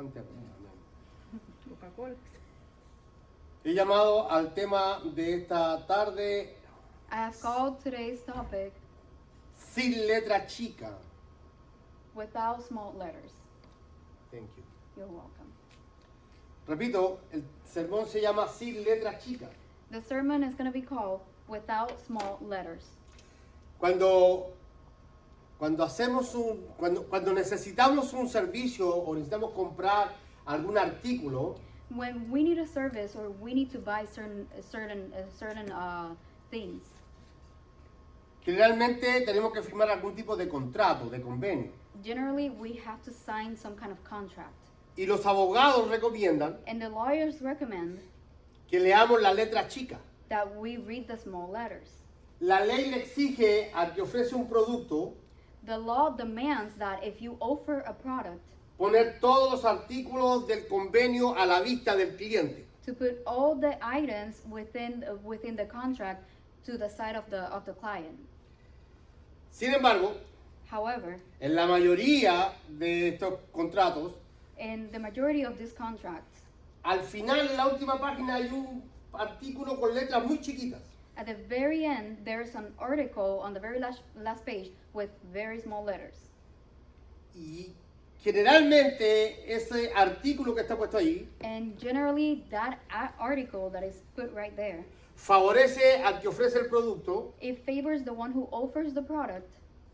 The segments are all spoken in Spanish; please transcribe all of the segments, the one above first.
Santiago. Amén. Coca-Cola. He llamado al tema de esta tarde I have called today's topic sin letra chica. without small letters. Thank you. You're welcome. Repito, el sermón se llama sin letra chica. The sermon is going to be called without small letters. Cuando necesitamos un servicio o necesitamos comprar algún artículo, When we need a service or we need to buy certain things, generalmente tenemos que firmar algún tipo de contrato, de convenio. generally we have to sign some kind of contract. Y los abogados recomiendan And the lawyers recommend que leamos la letra chica. that we read the small letters. La ley le exige al que ofrece un producto The law demands that if you offer a product, poner todos los artículos del convenio a la vista del cliente. to put all the items within the contract to the side of the client. Sin embargo, However, en la mayoría de estos contratos, in the majority of these contracts, al final, en la última página, hay un artículo con letras muy chiquitas. at the very end, there's an article on the very last page with very small letters. Y generalmente ese artículo que está puesto ahí And generally, that article that is put right there, favorece al que ofrece el producto it favors the one who offers the product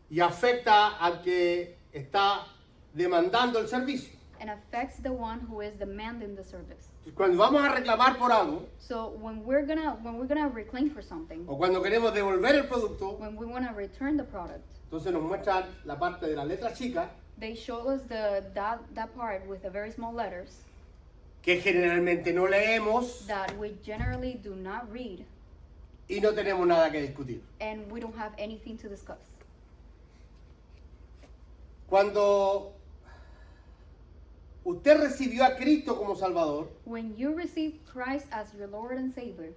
y afecta al que está demandando el servicio. and affects the one who is demanding the service. Cuando vamos a reclamar por algo So when we're gonna reclaim for something, o cuando queremos devolver el producto, when we wanna return the product, entonces nos muestran la parte de la letra chica, they show us that part with the very small letters que generalmente no leemos that we generally do not read, y no tenemos nada que discutir. and we don't have anything to discuss. Cuando usted recibió a Cristo como Salvador, When you receive Christ as your Lord and Savior,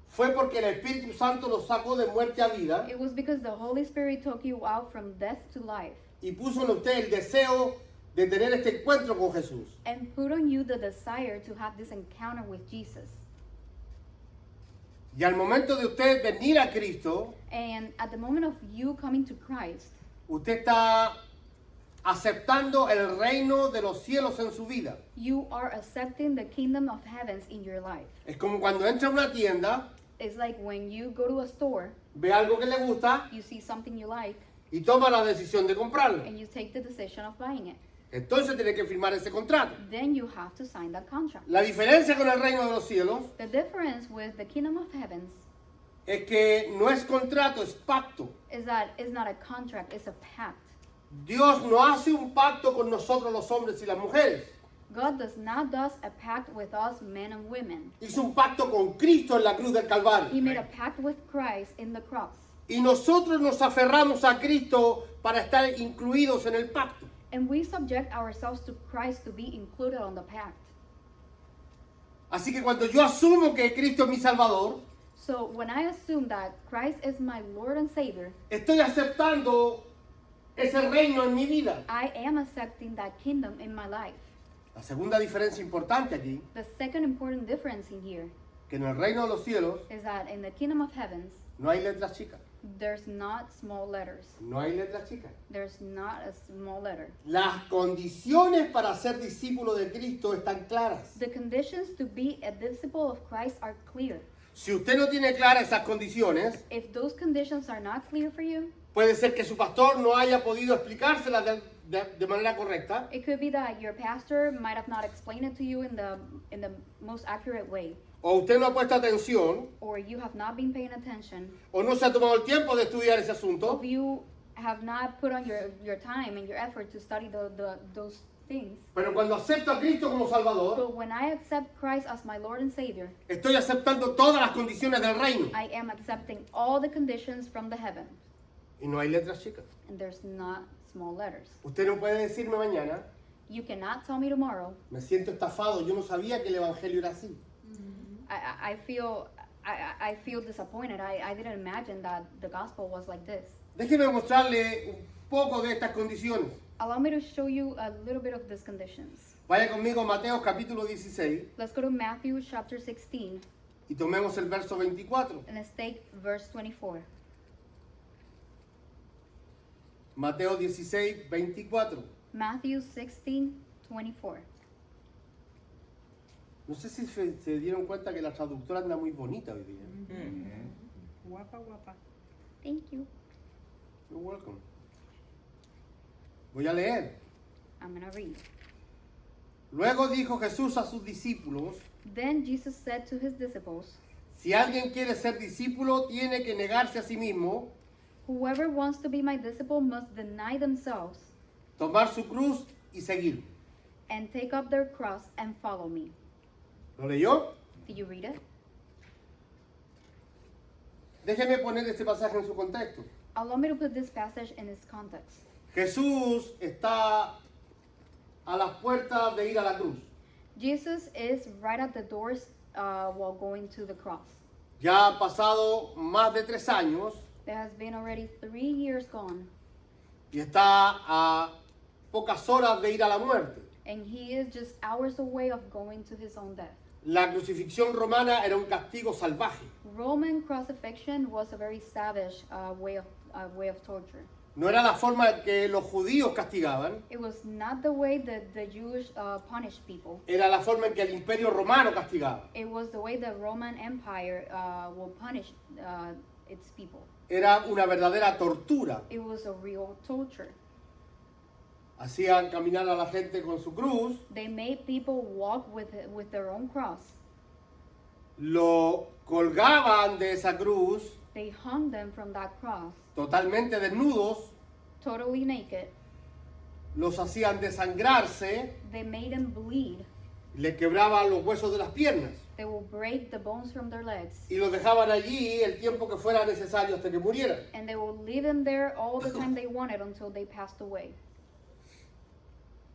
fue porque el Espíritu Santo lo sacó de muerte a vida it was because the Holy Spirit took you out from death to life y puso en usted el deseo de tener este encuentro con Jesús. and put on you the desire to have this encounter with Jesus. Y al momento de usted venir a Cristo, And at the moment of you coming to Christ, usted está aceptando el reino de los cielos en su vida. you are accepting the kingdom of heavens in your life. Es como cuando entra a una tienda, It's like when you go to a store, ve algo que le gusta you see something you like, y toma la decisión de comprarlo. and you take the decision of buying it. Entonces tiene que firmar ese contrato. Then you have to sign that contract. La diferencia con el reino de los cielos The difference with the kingdom of heavens es que no es contrato, es pacto. is that it's not a contract, it's a pact. Dios no hace un pacto con nosotros los hombres y las mujeres. God does not do a pact with us, men and women. Hizo un pacto con Cristo en la cruz del He Calvario. made a pact with Christ in the cross. Y nosotros nos aferramos a Cristo para estar incluidos en el pacto. And we subject ourselves to Christ to be included on the pact. Así que cuando yo asumo que Cristo es mi Salvador, So when I assume that Christ is my Lord and Savior, estoy aceptando ese reino en mi vida. I am accepting that kingdom in my life. La segunda diferencia importante aquí, The second important difference in here que en el reino de los cielos is that in the kingdom of heavens, no hay letras chicas. there's not small letters. No hay letras chicas. There's not a small letter. Las condiciones para ser discípulo de Cristo están claras. The conditions to be a disciple of Christ are clear. Si usted no tiene claras esas condiciones, If those conditions are not clear for you, puede ser que su pastor no haya podido explicárselas de manera correcta, it could be that your pastor might have not explained it to you in the most accurate way, o usted no ha puesto atención, or you have not been paying attention, o no se ha tomado el tiempo de estudiar ese asunto, or you have not put on your time and your effort to study those things. pero cuando acepto a Cristo como Salvador, But when I accept Christ as my Lord and Savior, estoy aceptando todas las condiciones del reino. I am accepting all the conditions from the heaven, Y no hay letras chicas. and there's not small letters. Usted no puede decirme mañana, You cannot tell me tomorrow, me siento estafado, yo no sabía que el evangelio era así. I feel disappointed. I didn't imagine that the gospel was like this. Déjeme mostrarle un poco de estas condiciones. Allow me to show you a little bit of these conditions. Vaya conmigo a Mateo capítulo 16 Let's go to Matthew chapter 16 y tomemos el verso 24. and let's take verse 24. Mateo 16, 24. Matthew 16, 24. No sé si se dieron cuenta que la traductora anda muy bonita hoy día. Guapa, guapa. Thank you. You're welcome. Voy a leer. I'm going to read. Luego dijo Jesús a sus discípulos: Then Jesus said to his disciples, si alguien quiere ser discípulo, tiene que negarse a sí mismo, whoever wants to be my disciple must deny themselves tomar su cruz y seguir. and take up their cross and follow me. ¿Lo leyó? Did you read it? Déjeme poner este pasaje en su contexto. Allow me to put this passage in its context. Jesús está a las puertas de ir a la cruz. Jesus is right at the doors while going to the cross. Ya han pasado más de 3 años There has been already 3 years gone, y está a pocas horas de ir a la muerte. and he is just hours away of going to his own death. La crucifixión romana era un castigo salvaje. Roman crucifixion was a very savage way of torture. No era la forma en que los judíos castigaban, It was not the way that the Jewish punished people. era la forma en que el imperio romano castigaba. It was the way the Roman Empire will punish its people. Era una verdadera tortura. It was a real torture. Hacían caminar a la gente con su cruz, They made people walk with their own cross. lo colgaban de esa cruz They hung them from that cross, totalmente desnudos, totally naked. los hacían desangrarse, They made them bleed. le quebraban los huesos de las piernas They will break the bones from their legs. y los dejaban allí el tiempo que fuera necesario hasta que murieran. And they will leave them there all the time they wanted until they passed away.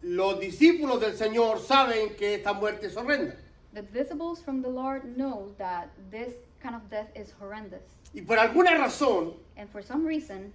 Los discípulos del Señor saben que esta muerte es horrenda. The disciples from the Lord know that this kind of death is horrendous. Y por alguna razón, And for some reason,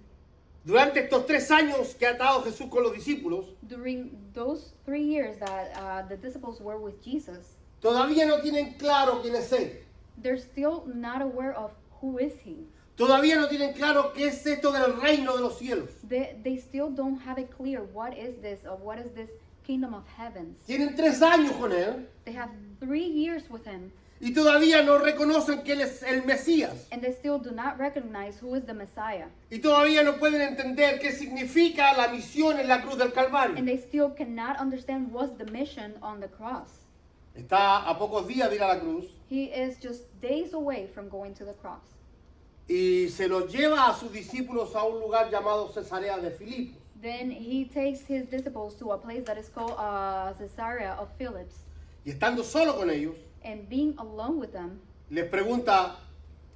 durante estos 3 años que ha estado Jesús con los discípulos, during those 3 years that the disciples were with Jesus, todavía no tienen claro quién es Él. they're still not aware of who is he. Todavía no tienen claro qué es esto del reino de los cielos. They still don't have it clear what is this or what is this kingdom of heavens. Tienen 3 años con Él They have 3 years with him, y todavía no reconocen que Él es el Mesías. and they still do not recognize who is the Messiah. Y todavía no pueden entender qué significa la misión en la cruz del Calvario. And they still cannot understand what's the mission on the cross. Está a pocos días de ir a la cruz He is just days away from going to the cross. y se los lleva a sus discípulos a un lugar llamado Cesarea de Filipos. Then he takes his disciples to a place that is called Caesarea of Philipps. Y estando solo con ellos, And being alone with them, les pregunta: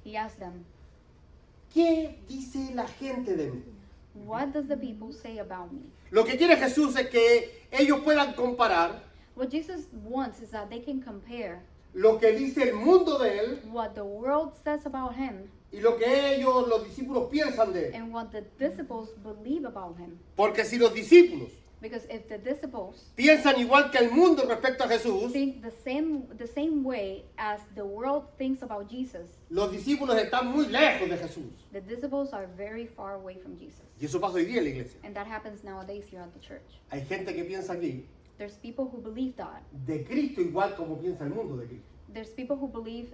he asked them, ¿qué dice la gente de mí? what does the people say about me? Lo que quiere Jesús es que ellos puedan comparar What Jesus wants is that they can compare lo que dice el mundo de Él what the world says about him y lo que ellos, los discípulos, piensan de Él. and what the disciples believe about him. Porque si los discípulos Because if the disciples piensan igual que el mundo respecto a Jesús, think the same way as the world thinks about Jesus, los discípulos están muy lejos de Jesús. the disciples are very far away from Jesus. Y eso pasa hoy día en la iglesia. And that happens nowadays here at the church. Hay gente que piensa aquí There's people who believe that. de Cristo igual como piensa el mundo de Cristo. There's people who believe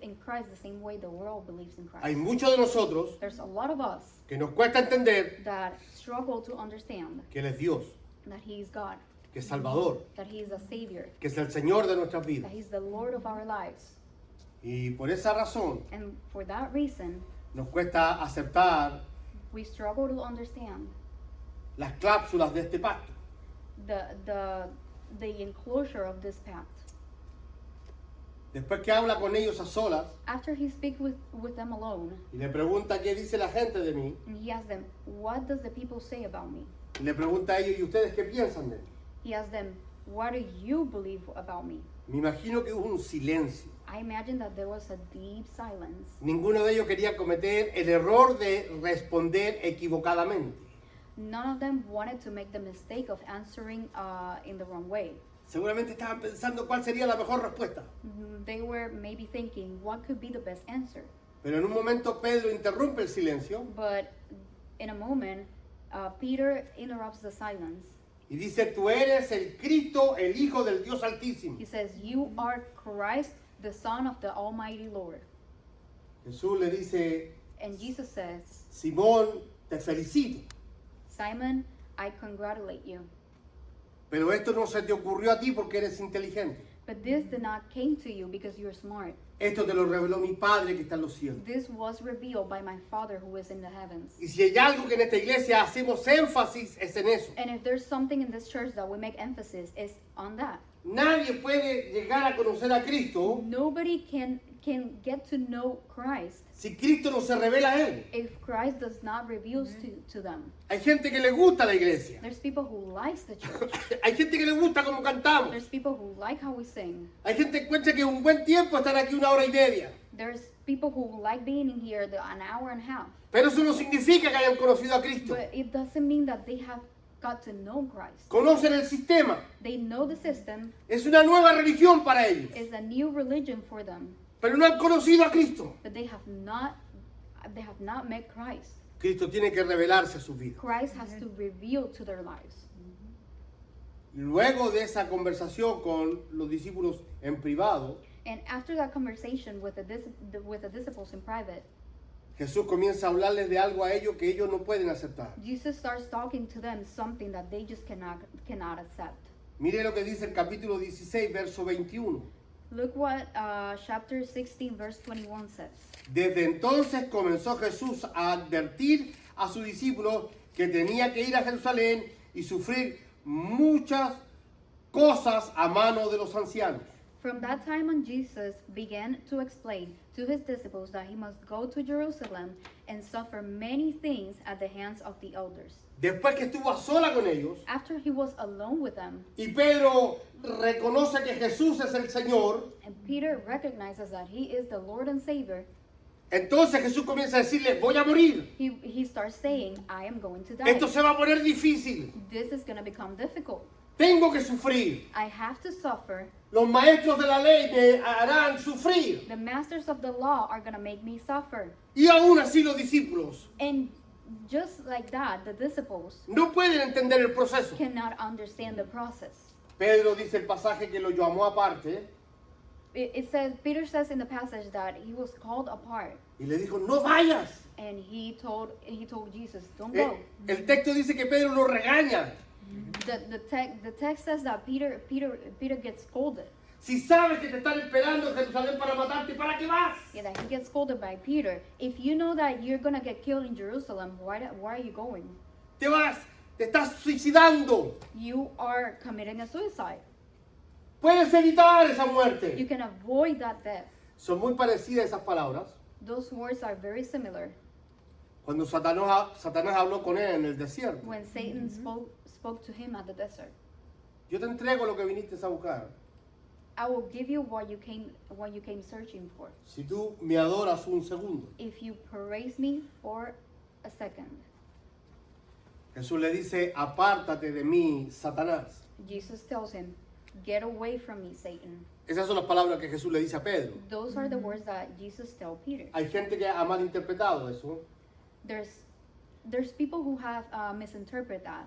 in Christ the same way the world believes in Christ. Hay muchos de nosotros There's a lot of us que nos cuesta entender that struggle to understand que Él es Dios, that He is God, que es Salvador, that He is a Savior, que es el Señor de nuestras vidas. that He's the Lord of our lives. Y por esa razón And for that reason, nos cuesta aceptar we struggle to understand las cláusulas de este pacto. the enclosure of this pact. Después que habla con ellos a solas After He speaks with them alone, y le pregunta qué dice la gente de mí, and He asks them, what does the people say about me? y le pregunta a ellos: ¿y ustedes qué piensan de mí? He asks them, what do you believe about me? Me imagino que hubo un silencio. I imagine that there was a deep silence. Ninguno de ellos quería cometer el error de responder equivocadamente. none of them wanted to make the mistake of answering in the wrong way. Seguramente estaban pensando cuál sería la mejor respuesta. They were maybe thinking, what could be the best answer? Pero en un momento Pedro interrumpe el silencio But in a moment, Peter interrupts the silence. y dice, tú eres el Cristo, el Hijo del Dios Altísimo. He says, you are Christ, the Son of the Almighty Lord. Jesús le dice, And Jesus says, Simón, te felicito. Simon, I congratulate you. Pero esto no se te ocurrió a ti porque eres inteligente. But this did not came to you because you're smart. Esto te lo reveló mi Padre que está en los cielos. This was revealed by my Father who is in the heavens. Y si hay algo que en esta iglesia hacemos énfasis es en eso. And if there's something in this church that we make emphasis, is on that. Nadie puede llegar a conocer a Cristo Nobody can get to know Christ si Cristo no se revela a Él. if Christ does not reveal to them. Hay gente que le gusta la iglesia. There's people who likes the church. Hay gente que le gusta cómo cantamos. There's people who like how we sing. Hay gente que encuentra que es un buen tiempo estar aquí 1 hora y media. There's people who like being in here an hour and a half. Pero eso no significa que hayan conocido a Cristo. But it doesn't mean that they have got to know Christ. Conocen el sistema. They know the system. Es una nueva religión para ellos. It's a new religion for them. Pero no han conocido a Cristo. But they have not met Christ. Cristo tiene que revelarse a su vida. Christ has to reveal to their lives. Luego de esa conversación con los discípulos en privado, And after that conversation with the disciples in private, Jesús comienza a hablarles de algo a ellos que ellos no pueden aceptar. Jesus starts talking to them something that they just cannot accept. Mire lo que dice el capítulo 16, verso 21. Look what chapter 16 verse 21 says. Desde entonces comenzó Jesús a advertir a sus discípulos que tenía que ir a Jerusalén y sufrir muchas cosas a mano de los ancianos. From that time on, Jesus began to explain to his disciples that he must go to Jerusalem and suffer many things at the hands of the elders. Después que estuvo a sola con ellos After he was alone with them, y Pedro reconoce que Jesús es el Señor, and Peter recognizes that he is the Lord and Savior, entonces Jesús comienza a decirle, voy a morir. he starts saying, I am going to die. Esto se va a poner difícil. This is going to become difficult. Tengo que sufrir. I have to suffer. Los maestros de la ley me harán sufrir. The masters of the law are going to make me suffer. Y aún así los discípulos And just like that, the disciples no pueden entender el proceso. cannot understand the process. Pedro dice el pasaje que lo llamó aparte It says, Peter says in the passage that he was called apart, y le dijo, no vayas. and he told Jesus, don't El, go. el texto dice que Pedro lo regaña. The text says that Peter gets scolded. Si sabes que te están esperando en Jerusalén para matarte, ¿para qué vas? Yeah, that he gets scolded by Peter. If you know that you're gonna get killed in Jerusalem, why are you going? Te vas, te estás suicidando. You are committing a suicide. Puedes evitar esa You muerte. can avoid that death. Son muy parecidas esas palabras. Those words are very similar. Cuando Satanás habló con él en el desierto. When Satan spoke to him at the desert, Yo te entrego lo que viniste a buscar. I will give you what you came searching for. Si tú me adoras un segundo. If you praise me for a second. Jesús le dice, apártate de mí, Satanás. Jesus tells him, get away from me, Satan. Esas son las palabras que Jesús le dice a Pedro. Those are the words that Jesus tells Peter. Hay gente que ha malinterpretado eso. There's people who have misinterpreted that.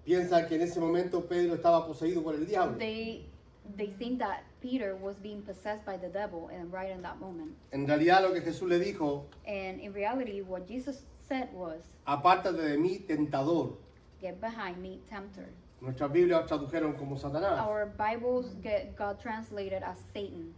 Piensa que en ese momento Pedro estaba poseído por el diablo. They think that Peter was being possessed by the devil, and right in that moment. En realidad lo que Jesús le dijo, And in reality, what Jesus said was, apártate de mí, tentador. get behind me, tempter. Nuestras Biblias tradujeron como Satanás. Our Bibles got translated as Satan.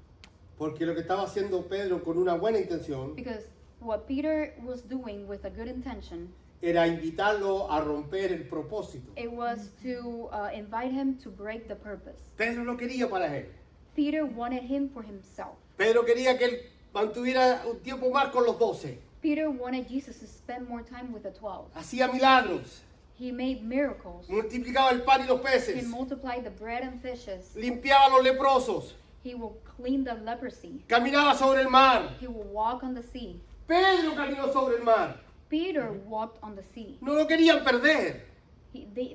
Porque lo que estaba haciendo Pedro con una buena intención Because what Peter was doing with a good intention, era invitarlo a romper el propósito. it was to invite him to break the purpose. Pedro lo quería para él. Peter wanted him for himself. Pedro quería que él mantuviera un tiempo más con los 12. Peter wanted Jesus to spend more time with the 12. Hacía milagros. He made miracles. Multiplicaba el pan y los He peces. multiplied the bread and fishes. Limpiaba a los leprosos. He will clean the leprosy. Caminaba sobre el mar. He will walk on the sea. Pedro caminó sobre el mar. Peter walked on the sea. No lo querían perder, They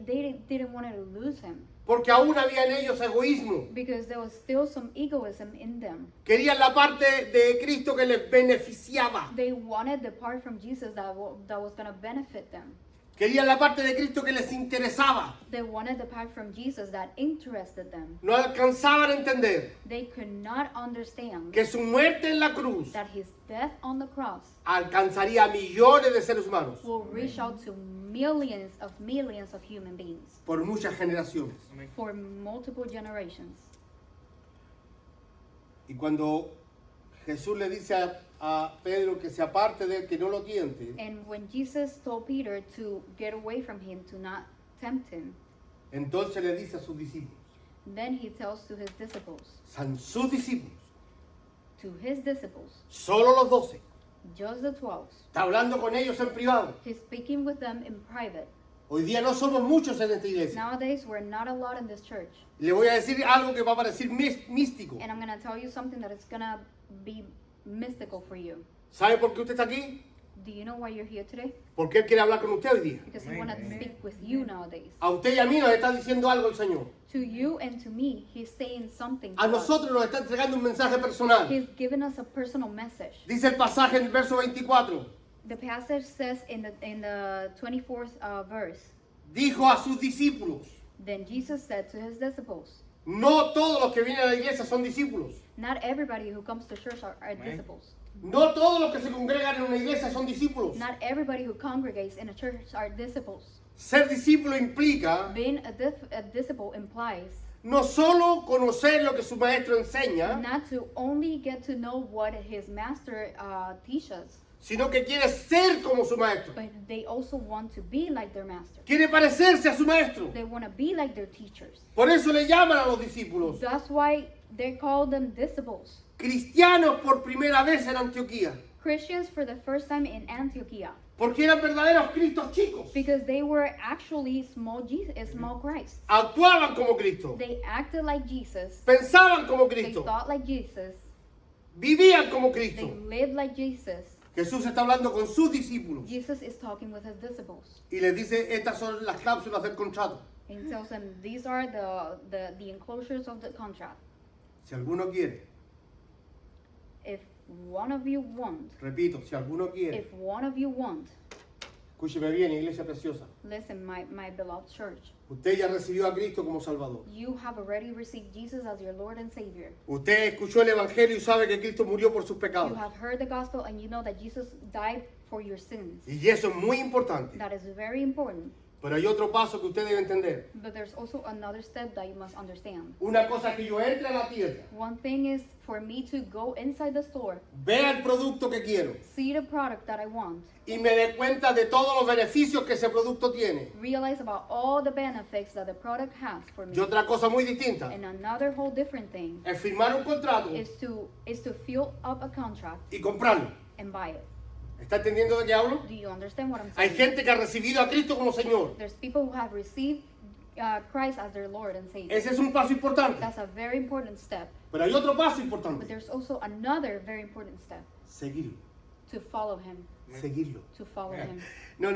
didn't want to lose him porque aún había en ellos egoísmo. because there was still some egoism in them. Querían la parte de Cristo que les beneficiaba. They wanted the part from Jesus that was going to benefit them. Querían la parte de Cristo que les interesaba. They wanted the part from Jesus that interested them. No alcanzaban a entender They could not understand que su muerte en la cruz that his death on the cross alcanzaría a millones de seres humanos will reach out to millions of human beings por muchas generaciones. for multiple generations. Y cuando Jesús le dice a Pedro que se aparte de él, que no lo tiente, And when Jesus told Peter to get away from him, to not tempt him, entonces le dice a sus discípulos, then he tells to his disciples, son sus discípulos, solo los 12. just the 12. Está hablando con ellos en privado. He's speaking with them in private. Hoy día no somos muchos en esta iglesia. Nowadays, we're not a lot in this church. Le voy a decir algo que va a parecer místico. And I'm going to tell you something that is going to be mystical for you. ¿Sabe por qué usted está aquí? Do you know why you're here today? Porque Él quiere hablar con usted hoy día. Because he wanted to speak with you nowadays. A usted y a mí nos está diciendo algo el Señor. To you and to me, he's saying something to A us. nosotros nos está entregando un mensaje personal. He's given us a personal message. Dice el pasaje en el verso 24. The passage says in the 24th verse, Dijo a sus discípulos, then Jesus said to his disciples, no todos los que vienen a la iglesia son discípulos. not everybody who comes to church are disciples. No todos los que se congregan en una iglesia son discípulos. Not everybody who congregates in a church are disciples. Ser discípulo implica Being a disciple implies no solo conocer lo que su maestro enseña, not to only get to know what his master teaches, sino que quiere ser como su maestro. but they also want to be like their master. Quiere parecerse a su maestro. They want to be like their teachers. Por eso le llaman a los discípulos That's why they call them disciples. cristianos por primera vez en Antioquía. Christians for the first time in Antioquia. Porque eran verdaderos Cristos chicos. Because they were actually small Christ. Actuaban como Cristo. They acted like Jesus. Pensaban como They Cristo. thought like Jesus. Vivían como They Cristo. lived like Jesus. Jesús está hablando con sus discípulos. Jesus is talking with his disciples. Y les dice, estas son las cláusulas del contrato. And he tells them these are the enclosures of the contract. Si alguno quiere, If one of you want, repito, si alguno quiere, if one of you want, escúcheme bien, iglesia preciosa. listen, my beloved church, Usted ya recibió a Cristo como Salvador. you have already received Jesus as your Lord and Savior. Usted escuchó el Evangelio y sabe que Cristo murió por sus pecados. You have heard the gospel and you know that Jesus died for your sins. Y eso es muy importante. That is very important. Pero hay otro paso que usted debe entender. But there's also another step that you must understand. Una cosa es que yo entre a la tienda, One thing is for me to go inside the store, vea el producto que quiero see the product that I want, y me dé cuenta de todos los beneficios que ese producto tiene. realize about all the benefits that the product has for me. Y otra cosa muy distinta And another whole different thing es firmar un contrato is to fill up a contract y comprarlo. and buy it. ¿Está entendiendo de qué hablo? Do you understand what I'm Hay saying? gente que ha recibido a Cristo como Señor. There's people who have received Christ as their Lord and Savior. Ese es un paso importante. That's a very important step. Pero hay otro paso But importante. there's also another very important step, Seguirlo. to follow him, Seguirlo. to follow him. No.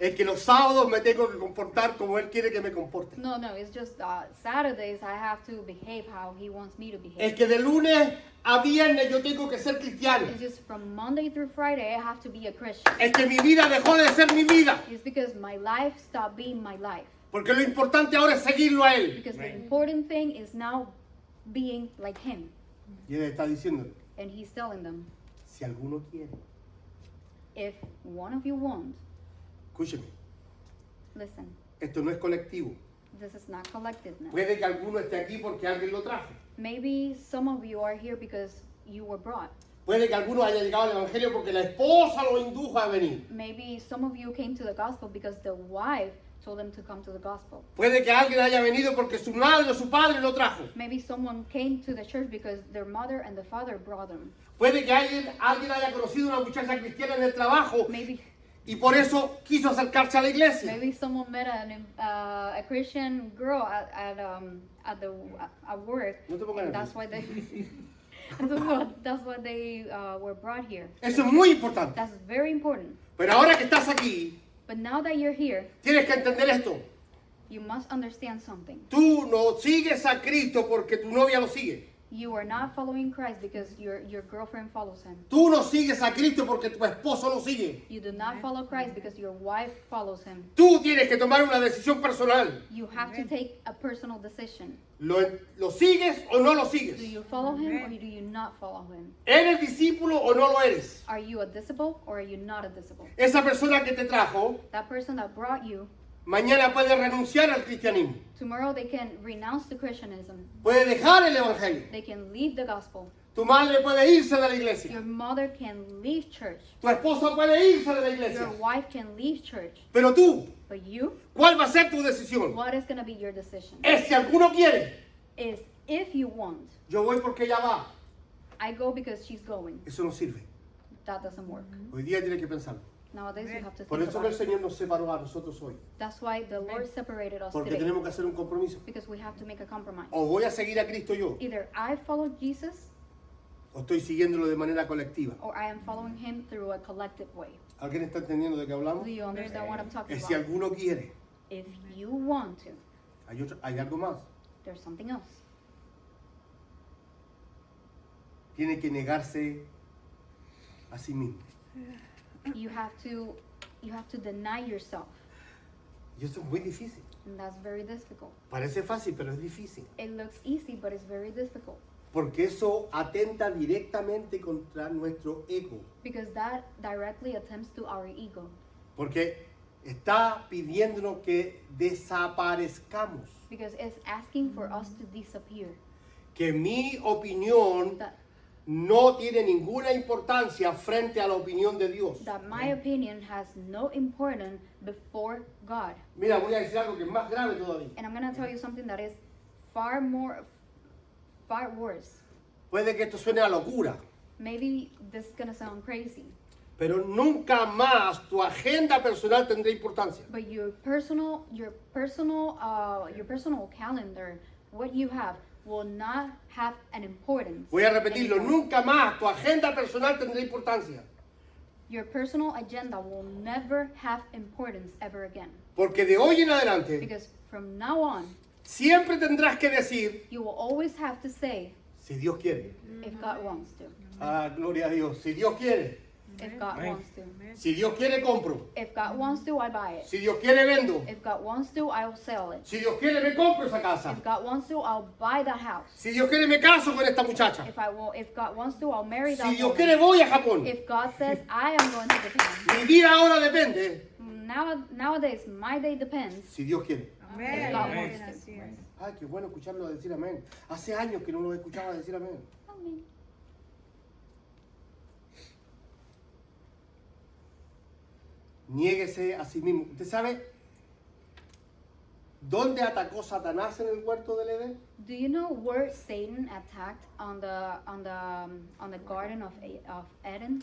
Es que los sábados me tengo que comportar como Él quiere que me comporte. No, it's just Saturdays I have to behave how he wants me to behave. Es que de lunes a viernes yo tengo que ser cristiano. It's just from Monday through Friday I have to be a Christian. Es que mi vida dejó de ser mi vida. It's because my life stopped being my life. Porque lo importante ahora es seguirlo a Él. Because the important thing is now being like him. Y Él está diciendo, And he's telling them, si alguno quiere, if one of you want, escúcheme, listen, esto no es colectivo. this is not collectiveness. Puede que alguno esté aquí porque alguien lo trajo. Maybe some of you are here because you were brought. Puede que alguno haya llegado al Evangelio porque la esposa lo indujo a venir. Maybe some of you came to the gospel because the wife told them to come to the gospel. Puede que alguien haya venido porque su madre o su padre lo trajo. Maybe someone came to the church because their mother and the father brought them. Puede que alguien haya conocido a una muchacha cristiana en el trabajo Maybe y por eso quiso acercarse a la iglesia. maybe someone met a Christian girl at work, No te pongas and that's nervioso. why they And so that's what they were brought here. Eso es muy importante. That's very important. Pero ahora que estás aquí, But now that you're here, tienes que entender esto. you must understand something. Tú no sigues a Cristo porque tu novia lo sigue. You are not following Christ because your girlfriend follows him. Tú no sigues a Cristo porque tu esposo lo sigue. You do not follow Christ because your wife follows him. Tú tienes que tomar una decisión personal. You have to take a personal decision. ¿Lo sigues o no lo Do sigues? you follow him or do you not follow him? ¿Eres discípulo o no lo eres? Are you a disciple or are you not a disciple? Esa persona que te trajo, That person that brought you, mañana puede renunciar al cristianismo. tomorrow they can renounce the Christianism. Puede dejar el evangelio. They can leave the gospel. Tu madre puede irse de la iglesia. Your mother can leave church. Tu esposa puede irse de la iglesia. Your wife can leave church. Pero tú, But you, ¿cuál va a ser tu decisión? what is going to be your decision? Es si alguno quiere. Is if you want. Yo voy porque ella va. I go because she's going. Eso no sirve. That doesn't work. Hoy día tienes que pensarlo. Nowadays you have to Por think eso que about el it. Señor nos separó a nosotros hoy. That's why the Lord separated us Porque today. tenemos que hacer un compromiso. Because we have to make a compromise. O voy a seguir a Cristo yo, Either I follow Jesus o estoy siguiéndolo de manera colectiva. or I am following him through a collective way. ¿Alguien está entendiendo de qué hablamos? Do you understand what I'm talking Es si about? alguno quiere. If you want to, Hay algo más. there's something else. Tiene que negarse a sí mismo. You have to deny yourself. Y eso es muy difícil. And that's very difficult. Parece fácil, pero es difícil. It looks easy, but it's very difficult. Porque eso atenta directamente contra nuestro ego. Because that directly attempts to our ego. Porque está pidiéndonos que desaparezcamos. Because it's asking for us to disappear. Que mi opinión That, no tiene ninguna importancia frente a la opinión de Dios. that my opinion has no importance before God. Mira, voy a decir algo que es más grave todavía. And I'm going to tell you something that is far worse. Puede que esto suene a locura, Maybe this is going to sound crazy, pero nunca más tu agenda personal tendrá importancia. but your personal calendar, what you have, will not have an importance. Voy a repetirlo, anymore. nunca más tu agenda personal tendrá importancia. Your personal agenda will never have importance ever again. Porque de hoy en adelante, Because from now on, siempre tendrás que decir, you will always have to say, si Dios quiere. if God wants to. Ah, gloria a Dios. Si Dios quiere. If God wants to. Si Dios quiere, compro. If God wants to, I buy it. Si Dios quiere, vendo. If God wants to, I'll sell it. Si Dios quiere, me compro esa casa. If God wants to, I'll buy that house. Si Dios quiere, me caso con esta muchacha. If God wants to, I'll marry that Si Dios woman. quiere, voy a Japón. If God says I am going to Japan, Mi vida ahora depende. nowadays my day depends. Si Dios quiere. Amén. God Amén. wants to. Así es. Ay, qué bueno escucharlo decir amén. Hace años que no lo escuchaba decir amén. Amén. Niéguese a sí mismo. ¿Usted sabe dónde atacó Satanás en el huerto del Edén? Do you know where Satan attacked on the garden of Eden?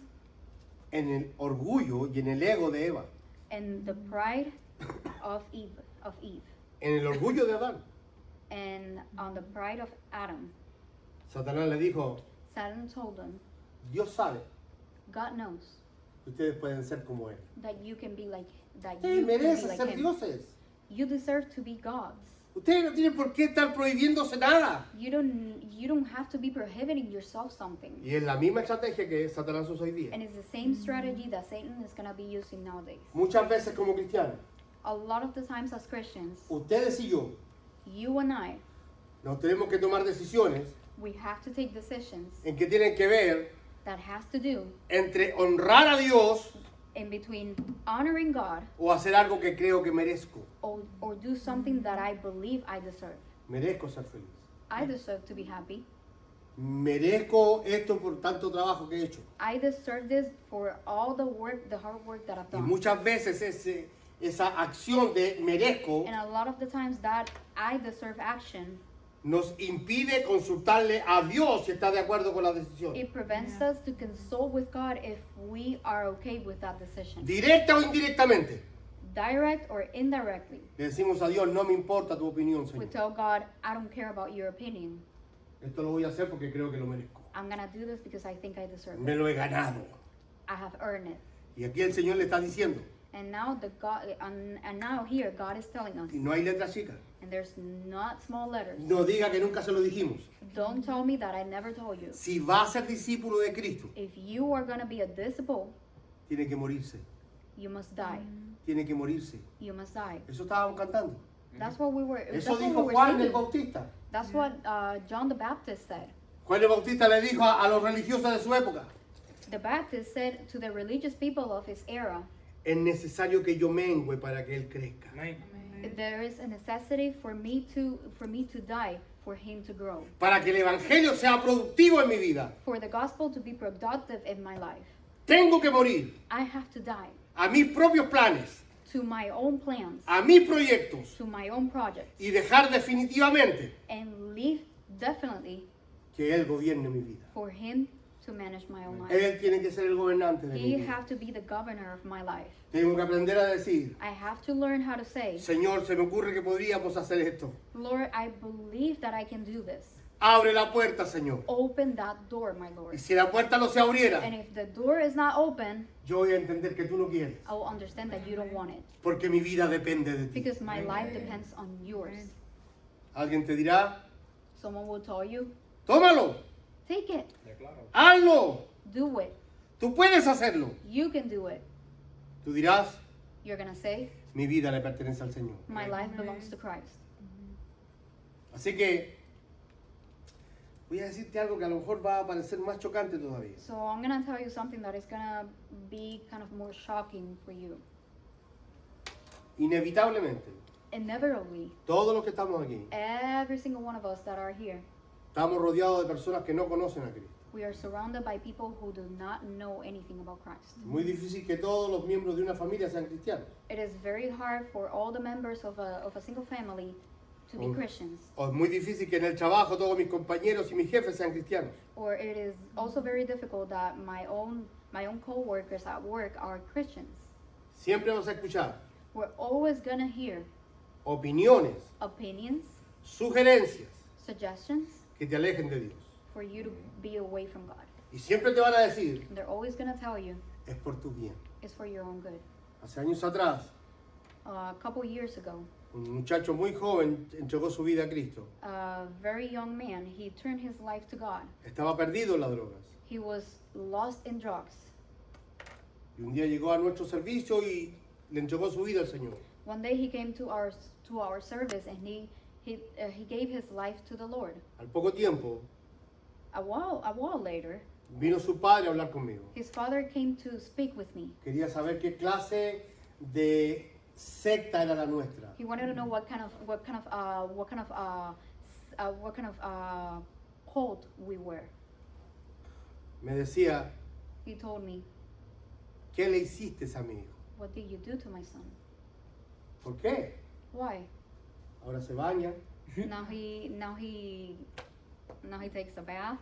En el orgullo y en el ego de Eva. And the pride of Eve, En el orgullo de Adán. and on the pride of Adam. Satanás le dijo, Satan told them, Dios sabe God knows que ustedes pueden ser como Él. that you can be like that. Ustedes You can be merecen like ser him. dioses. You deserve to be gods. Ustedes no tienen por qué estar prohibiéndose nada. You don't have to be prohibiting yourself something. Y es la misma estrategia que Satanás usa hoy día. And it's the same strategy that Satan is going to be using nowadays. Muchas veces como cristianos, A lot of the times as Christians, ustedes y yo, you and I, nos tenemos que tomar decisiones we have to take decisions en que tienen que ver that has to do entre honrar a Dios in between honoring God o hacer algo que creo que merezco. or do something that I believe I deserve. Merezco ser feliz. I deserve to be happy. Merezco esto por tanto trabajo que he hecho. I deserve this for all the work, the hard work that I've Y done. muchas veces esa acción de merezco And a lot of the times that I deserve action, nos impide consultarle a Dios si está de acuerdo con la decisión. it prevents us to consult with God if we are okay with that decision. Directa o indirectamente. Direct or indirectly, Le decimos a Dios, no me importa tu opinión, we Señor. tell God, I don't care about your opinion. Esto lo voy a hacer porque creo que lo merezco. I'm gonna do this because I think I deserve Me it. lo he ganado. I have earned it. Y aquí el Señor le está diciendo, And now and now here God is telling us, y no hay letra chica. and there's not small letters. No diga que nunca se lo dijimos. Don't tell me that I never told you. Si va a ser discípulo de Cristo, If you are gonna be a disciple, tiene que morirse. you must die. Tiene que morirse. You must die. Eso estábamos cantando. That's what we were. Eso That's what dijo we were Juan el singing. Bautista. That's what John the Baptist said. Juan el Bautista le dijo a los religiosos de su época, The Baptist said to the religious people of his era, es necesario que yo mengüe para que Él crezca. there is a necessity for me to die, for him to grow, Para que el Evangelio sea productivo en mi vida. for the gospel to be productive in my life. Tengo que morir I have to die a mis propios planes, to my own plans, a mis proyectos to my own projects, y dejar definitivamente and leave definitely que Él gobierne mi vida. for him to manage my own life. Él tiene que ser el gobernante de mi He vida. have to be the governor of my life. Tengo que aprender a decir, I have to learn how to say, Señor, se me ocurre que podríamos hacer esto. Lord, I believe that I can do this. Abre la puerta, Señor. Open that door, my Y Lord. si la puerta no se abriera, And if the door is not open, yo voy a entender que tú no quieres. I will understand that you don't want it, Porque mi vida depende de ti. because my life depends on yours. Alguien te dirá, Someone will tell you, tómalo, take it, hazlo. do it. Tú puedes hacerlo. You can do it. Tú dirás, You're gonna say, mi vida le pertenece al Señor. my life belongs to Christ. Así que voy a decirte algo que a lo mejor va a parecer más chocante todavía. So I'm gonna tell you something that is gonna be kind of more shocking for you. Inevitablemente, Inevitably, todos los que estamos aquí, every single one of us that are here, estamos rodeados de personas que no conocen a Cristo. we are surrounded by people who do not know anything about Christ. Muy difícil que todos los miembros de una familia sean cristianos. It is very hard for all the members of a single family to be Oh. Christians. O es muy difícil que en el trabajo todos mis compañeros y mis jefes sean cristianos. Or it is also very difficult that my own co-workers at work are Christians. Siempre vamos a escuchar We're always gonna hear opiniones, opinions, sugerencias suggestions que te alejen de Dios. for you to be away from God. Y siempre te van a decir, And they're always gonna tell you es por tu bien. it's for your own good. Hace años atrás, A couple years ago, un muchacho muy joven entregó su vida a Cristo. a very young man, he turned his life to God. Estaba perdido en las drogas. He was lost in drugs. Y un día llegó a nuestro servicio y le entregó su vida al Señor. One day he came to our service and he gave his life to the Lord. Al poco tiempo, A while later, vino su padre a hablar conmigo. his father came to speak with me. Quería saber qué clase de secta era la nuestra. He wanted to know what kind of cult we were. Me decía, He told me, ¿qué le hiciste a mi hijo? "What did you do to my son? ¿Por qué? Why?" Ahora se baña, Now he takes a bath.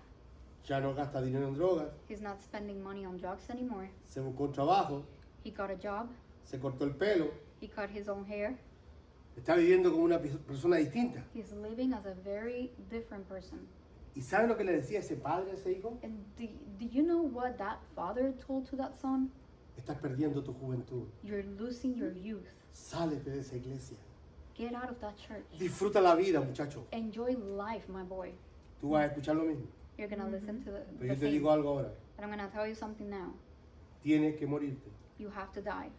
ya no gasta dinero en drogas, He's not spending money on drugs anymore. se buscó un trabajo, He got a job. se cortó el pelo, He cut his own hair. está viviendo como una persona distinta. He's living as a very different person. ¿Y sabe lo que le decía ese padre a ese hijo? And do you know what that father told to that son? Estás perdiendo tu juventud. You're losing your youth. Sálete de esa iglesia. Get out of that church. Disfruta la vida, muchacho. Enjoy life, my boy. Tú vas a escuchar lo mismo. You're gonna listen to the Pero yo te same. digo algo ahora. But I'm gonna tell you something now. Tienes que morirte. You have to die.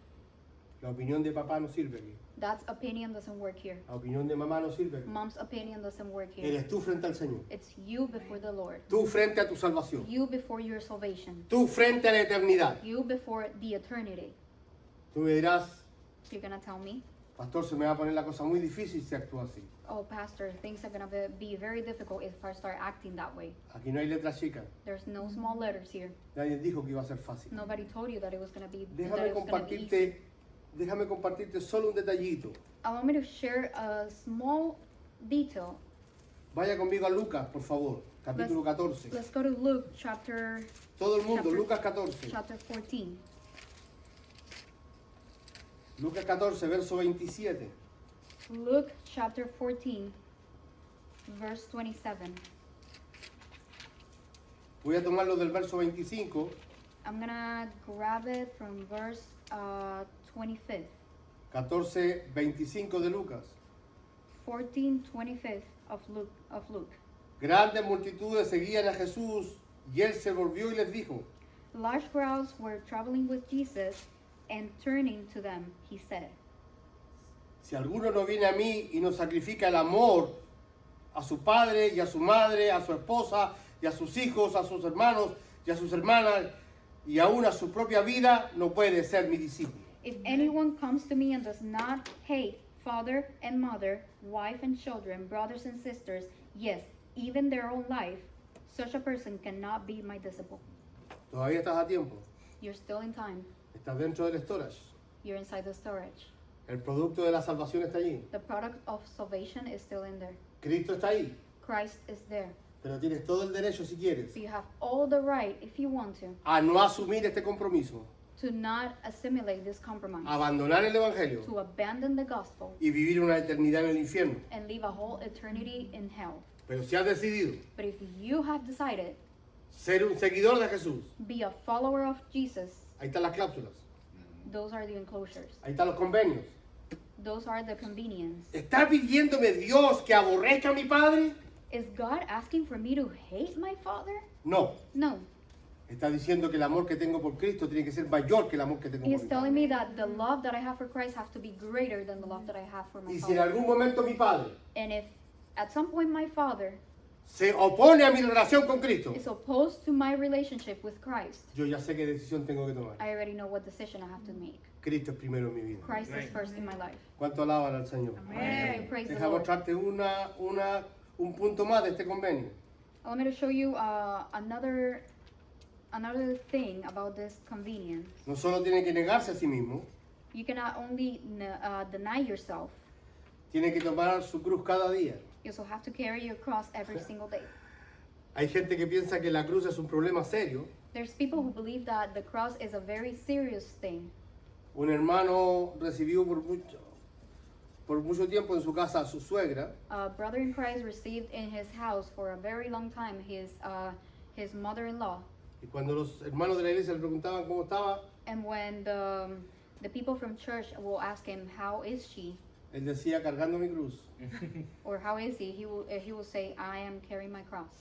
La opinión de papá no sirve aquí. That's opinion doesn't work here. La opinión de mamá no sirve aquí. Mom's opinion doesn't work here. Eres tú frente al Señor. It's you before the Lord. Tú frente a tu salvación. You before your salvation. Tú frente a la eternidad. You before the eternity. Tú me dirás, You're gonna tell me, pastor, se me va a poner la cosa muy difícil si actúo así. "Oh, pastor, things are gonna be very difficult if I start acting that way." Aquí no hay letras chicas. There's no small letters here. Nadie dijo que iba a ser fácil. Nobody told you that it was gonna be Déjame easy. compartirte solo un detallito. Allow me to share a small detail. Vaya conmigo a Lucas, por favor, capítulo 14. Let's go to Luke chapter Todo el mundo, chapter- Lucas 14. chapter 14. Lucas 14, verso 27. Luke chapter 14, verse 27. Voy a tomarlo del verso 25. I'm gonna grab it from verse 25. 14:25 de Lucas. 14:25 of Luke. Grandes multitudes seguían a Jesús y él se volvió y les dijo: Large crowds were traveling with Jesus, and turning to them, he said, si alguno no viene a mí y no sacrifica el amor a su padre y a su madre, a su esposa y a sus hijos, a sus hermanos y a sus hermanas y aún a su propia vida, no puede ser mi discípulo. If anyone comes to me and does not hate father and mother, wife and children, brothers and sisters, yes, even their own life, such a person cannot be my disciple. Todavía estás a tiempo. You're still in time. Estás dentro del storage. You're inside the storage. El producto de la salvación está allí. The product of salvation is still in there. Cristo está ahí. Christ is there. Pero tienes todo el derecho, si quieres, So you have all the right, if you want to a no asumir este compromiso, not assimilate this compromise, abandonar el Evangelio to abandon the gospel y vivir una eternidad en el infierno. and live a whole eternity in hell. Pero si has decidido But if you have decided, ser un seguidor de Jesús, be a follower of Jesus, ahí están las cláusulas, those are the enclosures. ahí están los convenios. Those are the convenience. ¿Está pidiéndome Dios que aborrezca a mi padre? Is God asking for me to hate my father? No. No. Está diciendo que el amor que tengo por Cristo tiene que ser mayor que el amor que tengo por He's mi telling padre. me that the love that I have for Christ has to be greater than the love that I have for my Y si en father. algún momento mi padre And if at some point my father se opone a mi relación con Cristo, is opposed to my relationship with Christ, yo ya sé qué decisión tengo que tomar. I already know what decision I have to make. Cristo es primero en mi vida. Christ is first in my life. ¿Cuánto alaban al Señor? I praise the Deja Lord. mostrarte un punto más de este convenio. Allow me to show you another thing about this convenience. No solo tiene que negarse a sí mismo, You cannot only deny yourself, tiene que tomar su cruz cada día. you also have to carry your cross every single day. Hay gente que piensa que la cruz es un problema serio. There's people who believe that the cross is a very serious thing. Un hermano recibió por mucho tiempo en su casa a su suegra, A brother in Christ received in his house for a very long time his mother-in-law. y cuando los hermanos de la iglesia le preguntaban cómo estaba, And when the people from church will ask him, how is she? él decía, cargando mi cruz. Or how is he will say, I am carrying my cross.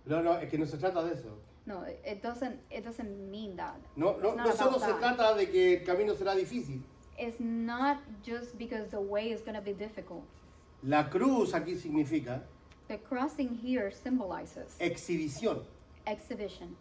No, es que no se trata de eso. No, it doesn't mean that. No It's not solo about se that. trata de que el camino será difícil. It's not just because the way is going to be difficult. La cruz aquí significa The crossing here symbolizes exhibición. exhibition.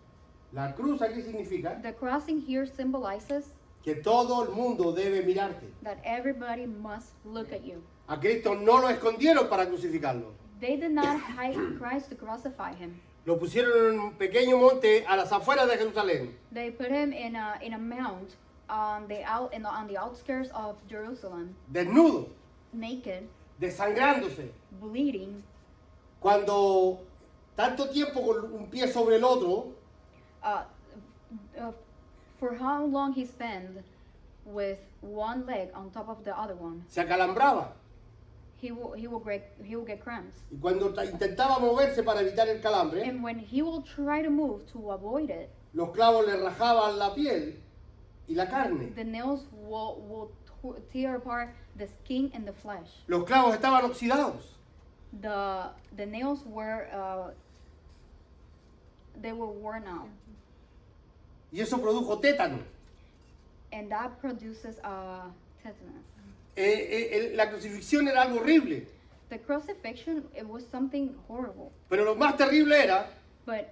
La cruz aquí significa The crossing here symbolizes que todo el mundo debe mirarte. that everybody must look at you. A Cristo no lo escondieron para crucificarlo. They did not hide Christ to crucify him. Lo pusieron en un pequeño monte a las afueras de Jerusalén. They put him in a mount on the outskirts of Jerusalem, Desnudo, naked, desangrándose. bleeding. Cuando tanto tiempo con un pie sobre el otro, For how long he spent with one leg on top of the other one, se acalambraba. he will get cramps. Y cuando intentaba moverse para evitar el calambre, And when he will try to move to avoid it, los clavos le rajaban la piel y la carne. the nails will tear apart the skin and the flesh. Los clavos estaban oxidados. The nails were they were worn out, Y eso produjo tétano. and that produces tetanus. La crucifixión era algo horrible. The crucifixion, it was something horrible, Pero lo más terrible era but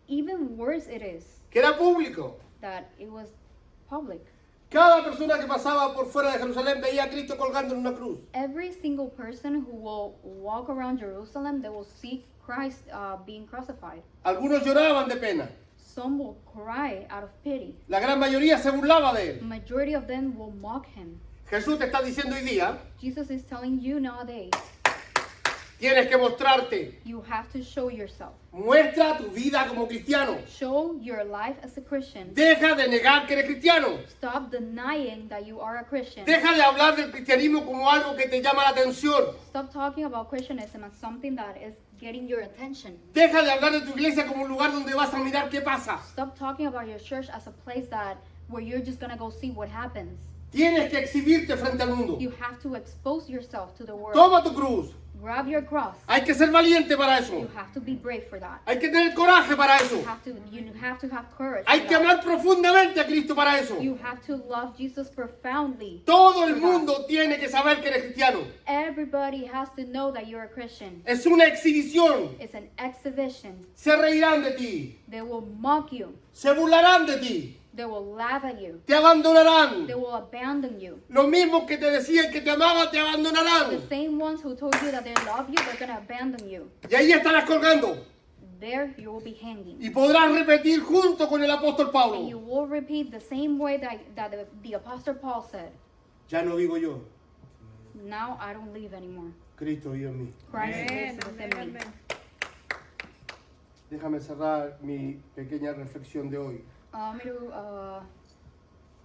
even worse it is que era público. that it was public. Cada persona que pasaba por fuera de Jerusalén veía a Cristo colgando en una cruz. Every single person who will walk around Jerusalem, they will see Christ being crucified. Algunos lloraban de pena. Some will cry out of pity. La gran mayoría se burlaba de él. Majority of them will mock him. Jesús te está diciendo hoy día, Jesus is telling you nowadays, Tienes que mostrarte. You have to show yourself. Muestra tu vida como cristiano. Show your life as a Christian. Deja de negar que eres cristiano. Stop denying that you are a Christian. Deja de hablar del cristianismo como algo que te llama la atención. Stop talking about Christianism as something that is getting your attention. Deja de hablar de tu iglesia como un lugar donde vas a mirar qué pasa. Stop talking about your church as a place where you're just gonna go see what happens. Tienes que exhibirte frente al mundo. You have to expose yourself to the world. Toma tu cruz. Grab your cross. Hay que ser valiente para You eso. have to be brave for that. Hay que tener coraje para eso. You have to have courage. Hay for que that. amar profundamente a Cristo para eso. You have to love Jesus profoundly. Todo el for that. mundo tiene que saber que eres cristiano. Everybody has to know that you're a Christian. Es una exhibición. It's an exhibition. Se reirán de ti. They will mock you. Se burlarán de ti. They will laugh at you. Te abandonarán. They will abandon you. Los mismos que te decían que te amaban te The abandonarán. same ones who told you that they love you, they're going to abandon you. Y ahí estarás colgando. There you will be hanging. Y podrás repetir junto con el apóstol And you Pablo. will repeat the same way that the Apostle Paul said. Ya no vivo yo. Now I don't live anymore. Cristo vive en mí. Christ Amén, lives amén, within me. amén. Déjame cerrar mi pequeña reflexión de hoy. Allow me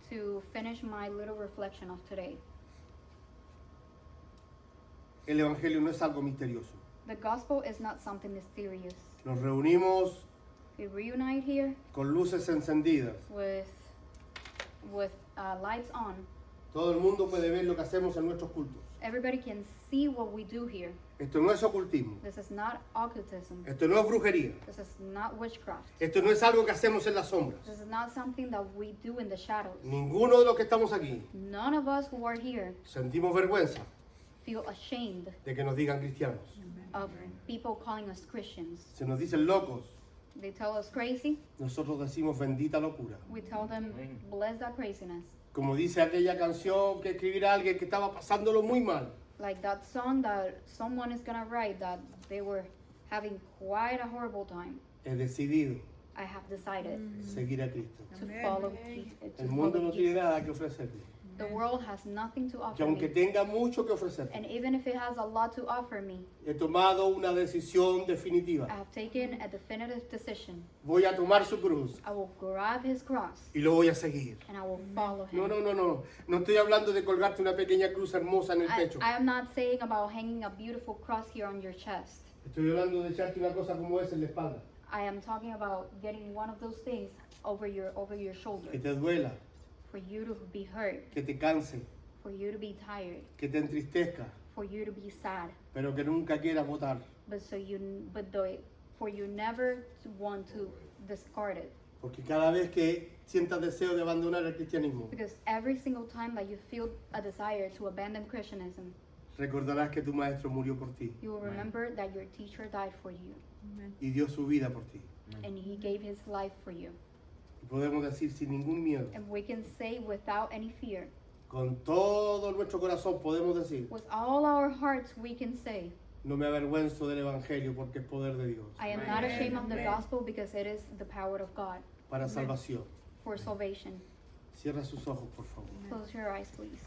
to finish my little reflection of today. El Evangelio no es algo misterioso. The gospel is not something mysterious. Nos reunimos We reunite here con luces encendidas. with lights on. Todo el mundo puede ver lo que hacemos en nuestros cultos. Everybody can see what we do here. Esto no es ocultismo. This is not occultism. Esto no es brujería. This is not witchcraft. Esto no es algo que hacemos en las sombras. This is not something that we do in the shadows. Ninguno de los que estamos aquí None of us who are here sentimos vergüenza feel ashamed de que nos digan cristianos. of people calling us Christians. Se nos dicen locos. They tell us crazy. Nosotros decimos bendita locura. We tell them, bless that craziness. Como dice aquella canción que escribirá alguien que estaba pasándolo muy mal. Like that song that someone is gonna write that they were having quite a horrible time. He decidido I have decided seguir a Cristo. to Amen. follow El mundo no tiene Jesus. nada que ofrecerle. The world has nothing to Que offer aunque me. tenga mucho que ofrecer, And even if it has a lot to offer me, he tomado una decisión definitiva. I have taken a definitive decision. Voy a tomar su cruz I will grab his cross y lo voy a seguir. and I will follow him. No, no, no, no. No estoy hablando de colgarte una pequeña cruz hermosa en el pecho. I am not saying about hanging a beautiful cross here on your chest. Estoy hablando de echarte una cosa como esa en la espalda. I am talking about getting one of those things over your shoulder Que te duela, for you to be hurt, que te canse, for you to be tired, que te entristezca, for you to be sad, pero que nunca quieras votar. for you never to want to discard it. Porque cada vez que sientas deseo de abandonar el cristianismo, Because every single time that you feel a desire to abandon Christianism, recordarás que tu maestro murió por ti you will remember that your teacher died for you y dio su vida por ti. and he gave his life for you. Y podemos decir sin ningún miedo, And we can say without any fear, con todo nuestro corazón podemos decir, with all our hearts, we can say, no me avergüenzo del Evangelio porque es poder de Dios I am not ashamed of the Amen. gospel because it is the power of God para salvación. for salvation. Cierra sus ojos, por favor. Close your eyes, please.